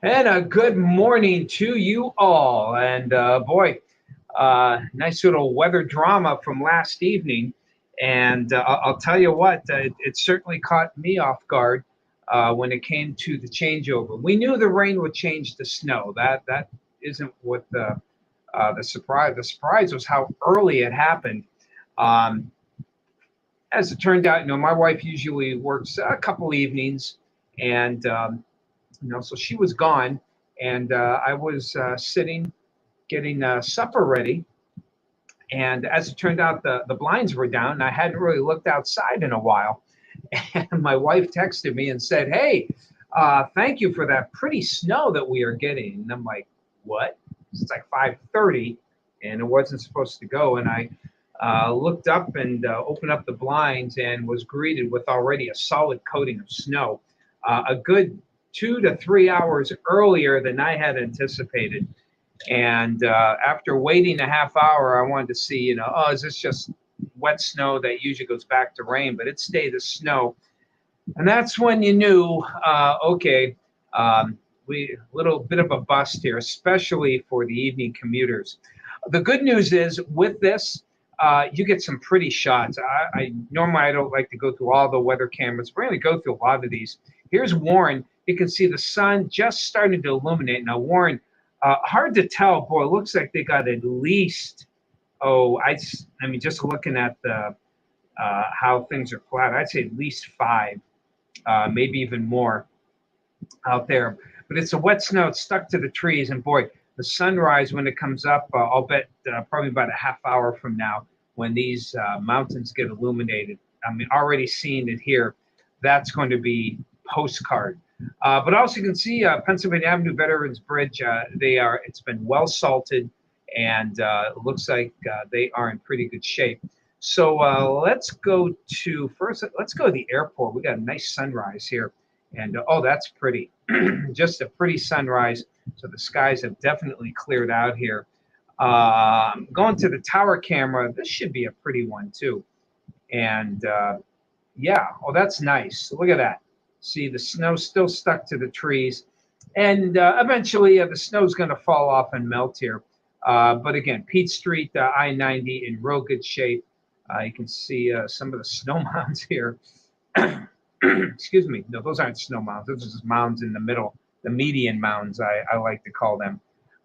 And a good morning to you all. And boy, nice little weather drama from last evening. And I'll tell you what, it certainly caught me off guard when it came to the changeover. We knew the rain would change to snow. That isn't what the surprise. The surprise was how early it happened. Um, as it turned out, my wife usually works a couple evenings, and so she was gone, and I was sitting getting supper ready. And as it turned out, the blinds were down, and I hadn't really looked outside in a while. And my wife texted me and said, "Hey, thank you for that pretty snow that we are getting." And I'm like, "What?" It's like 5:30, and it wasn't supposed to go. And I looked up and opened up the blinds and was greeted with already a solid coating of snow, a good 2 to 3 hours earlier than I had anticipated. And after waiting a half hour, I wanted to see, oh, is this just wet snow that usually goes back to rain? But it stayed as snow. And that's when you knew, okay, we little bit of a bust here, especially for the evening commuters. The good news is with this, you get some pretty shots. I normally I don't like to go through all the weather cameras. We're going to go through a lot of these. Here's Warren. You can see the sun just starting to illuminate. Now, Warren, hard to tell. Boy, it looks like they got at least, I mean, just looking at the how things are flat, I'd say at least five, maybe even more out there. But it's a wet snow. It's stuck to the trees. And boy, the sunrise when it comes up, I'll bet probably about a half hour from now when these mountains get illuminated. I mean, already seeing it here. That's going to be postcard. But also you can see Pennsylvania Avenue Veterans Bridge. It's been well salted, and it looks like they are in pretty good shape. So let's go to first. Let's go to the airport. We got a nice sunrise here, and oh, that's pretty. Just a pretty sunrise. So the skies have definitely cleared out here. Going to the tower camera. This should be a pretty one too. And yeah, oh, that's nice. Look at that. See, the snow still stuck to the trees, and eventually the snow's going to fall off and melt here. But again, Pete Street, I-90 in real good shape. You can see some of the snow mounds here. Excuse me. No, those aren't snow mounds. Those are just mounds in the middle, the median mounds, I like to call them.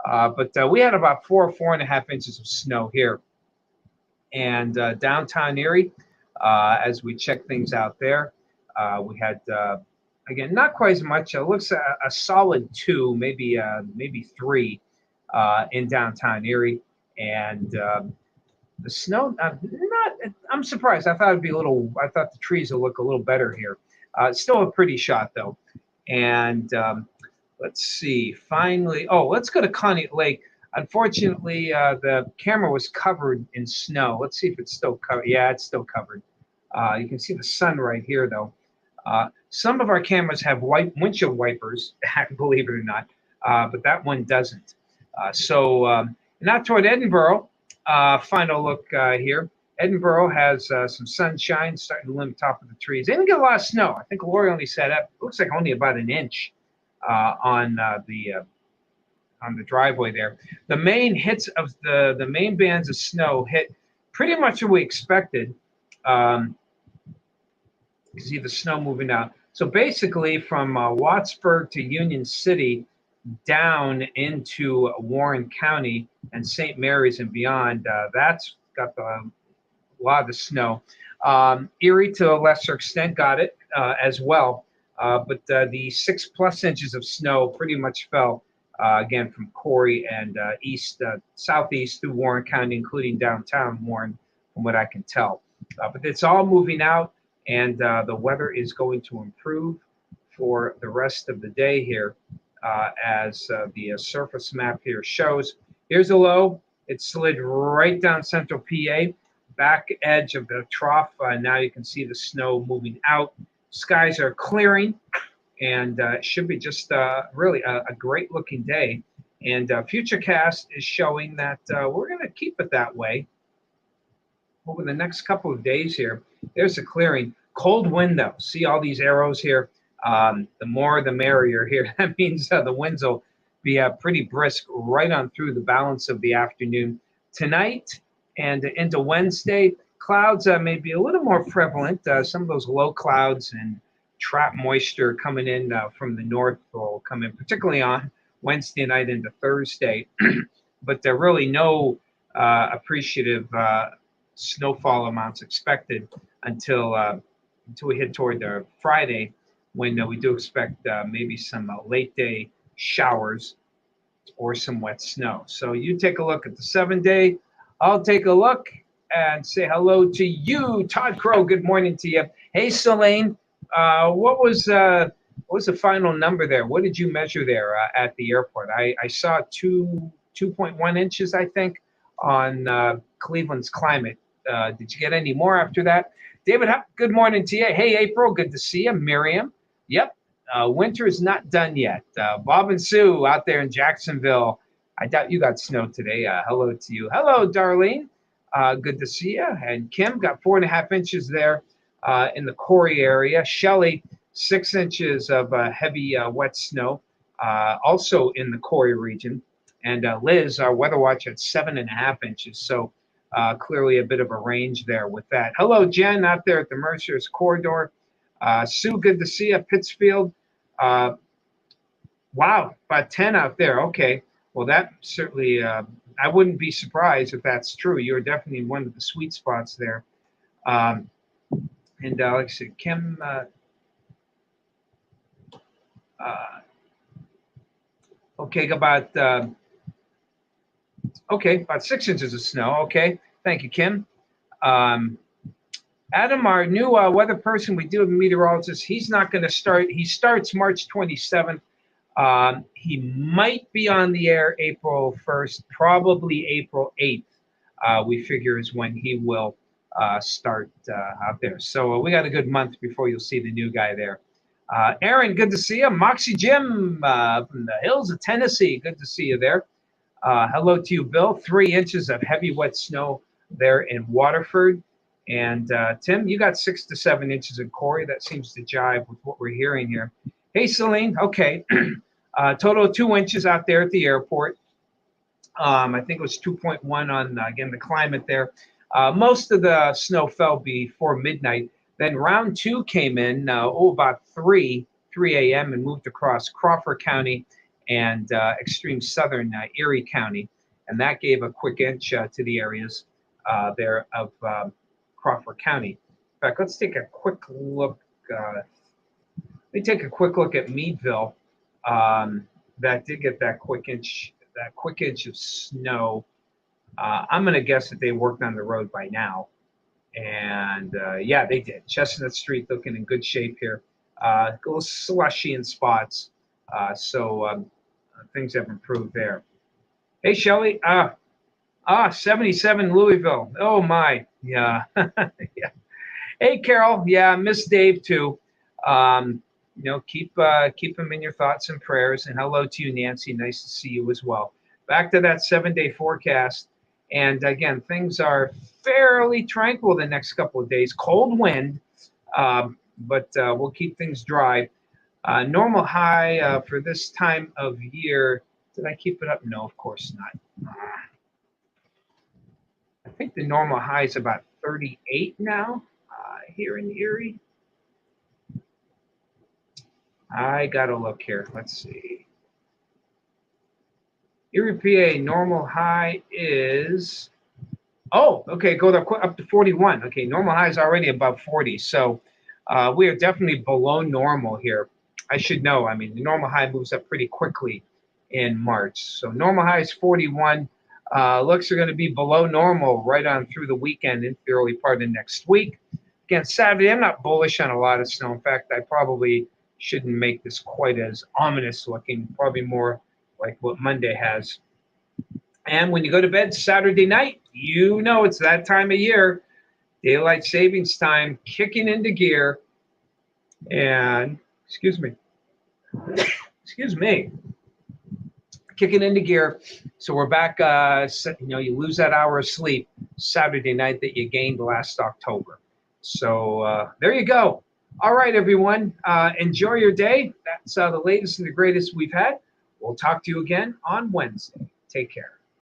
But we had about 4.5 inches of snow here. And downtown Erie, as we check things out there, we had, again, not quite as much. It looks a solid two, maybe three in downtown Erie. And the snow, I'm surprised. I thought I thought the trees would look a little better here. Still a pretty shot, though. And let's see, finally, let's go to Conneaut Lake. Unfortunately, the camera was covered in snow. Let's see if it's still covered. Yeah, it's still covered. You can see the sun right here, though. Some of our cameras have windshield wipers, believe it or not, but that one doesn't. So now toward Edinboro, final look here. Edinboro has some sunshine starting to limit top of the trees. They didn't get a lot of snow. I think Lori only said it looks like only about an inch on the driveway there. The main hits of the main bands of snow hit pretty much what we expected. You see the snow moving out. So basically, from Wattsburg to Union City, down into Warren County and St. Mary's and beyond, that's got a lot of the snow. Erie, to a lesser extent, got it as well. But the 6+ inches of snow pretty much fell again from Corey and southeast through Warren County, including downtown Warren, from what I can tell. But it's all moving out, and the weather is going to improve for the rest of the day here, as the surface map here shows. Here's a low. It slid right down central PA, back edge of the trough. Now you can see the snow moving out. Skies are clearing, and it should be just really a great looking day. And Futurecast is showing that we're going to keep it that way over the next couple of days here. There's a clearing. Cold wind, though. See all these arrows here? The more the merrier here. That means the winds will be pretty brisk right on through the balance of the afternoon. Tonight and into Wednesday, clouds may be a little more prevalent. Some of those low clouds and trap moisture coming in from the north will come in, particularly on Wednesday night into Thursday. But there are really no appreciative snowfall amounts expected until we head toward Friday, when we do expect maybe some late day showers or some wet snow. So you take a look at the 7-day. I'll take a look and say hello to you, Todd Crow. Good morning to you. Hey, Selene, what was the final number there? What did you measure there at the airport? I saw 2.1 inches, I think, on Cleveland's climate. Did you get any more after that? David, good morning to you. Hey, April, good to see you. Miriam, yep. Winter is not done yet. Bob and Sue out there in Jacksonville. I doubt you got snow today. Hello to you. Hello, Darlene. Good to see you. And Kim got 4.5 inches there in the Corey area. Shelly, 6 inches of heavy wet snow, also in the Corey region. And Liz, our weather watch, at 7.5 inches. So clearly a bit of a range there with that. Hello, Jen, out there at the Mercer's Corridor. Sue, good to see you. Pittsfield. Wow, about 10 out there. Okay. Well, that certainly, I wouldn't be surprised if that's true. You're definitely in one of the sweet spots there. And like I said, Kim, okay, about 6 inches of snow. Okay, thank you, Kim. Adam, our new weather person, we do have a meteorologist. He's not going to start. He starts March 27th. He might be on the air April 1st, probably April 8th. We figure is when he will start out there. So we got a good month before you'll see the new guy there. Aaron, good to see you. Moxie Jim from the hills of Tennessee, good to see you there. Hello to you, Bill. 3 inches of heavy wet snow there in Waterford. And Tim, you got 6 to 7 inches in Corey. That seems to jive with what we're hearing here. Hey, Celine. Okay. Total of 2 inches out there at the airport. I think it was 2.1 on, again, the climate there. Most of the snow fell before midnight. Then round 2 came in, about 3 a.m. and moved across Crawford County and extreme southern Erie County. And that gave a quick inch to the areas there of Crawford County. In fact, let's take a quick look. Let me take a quick look at Meadville. That did get that quick inch of snow. I'm going to guess that they worked on the road by now. And yeah, they did. Chestnut Street looking in good shape here. A little slushy in spots. So things have improved there. Hey, Shelly. 77 Louisville. Oh, my. Yeah. Yeah. Hey, Carol. Yeah, miss Dave, too. Keep him in your thoughts and prayers. And hello to you, Nancy. Nice to see you as well. Back to that 7-day forecast. And again, things are fairly tranquil the next couple of days. Cold wind, but we'll keep things dry. Normal high for this time of year. Did I keep it up? No, of course not. I think the normal high is about 38 now here in Erie. I got to look here. Let's see. Erie, PA, normal high is, okay, go up to 41. Okay, normal high is already above 40. So we are definitely below normal here. I should know. I mean, the normal high moves up pretty quickly in March. So normal high is 41. Looks are going to be below normal right on through the weekend into the early part of next week. Again, Saturday, I'm not bullish on a lot of snow. In fact, I probably shouldn't make this quite as ominous looking, probably more like what Monday has. And when you go to bed Saturday night, it's that time of year, daylight savings time kicking into gear. And, excuse me, kicking into gear. So we're back, you lose that hour of sleep Saturday night that you gained last October. So there you go. All right, everyone. Enjoy your day. That's the latest and the greatest we've had. We'll talk to you again on Wednesday. Take care.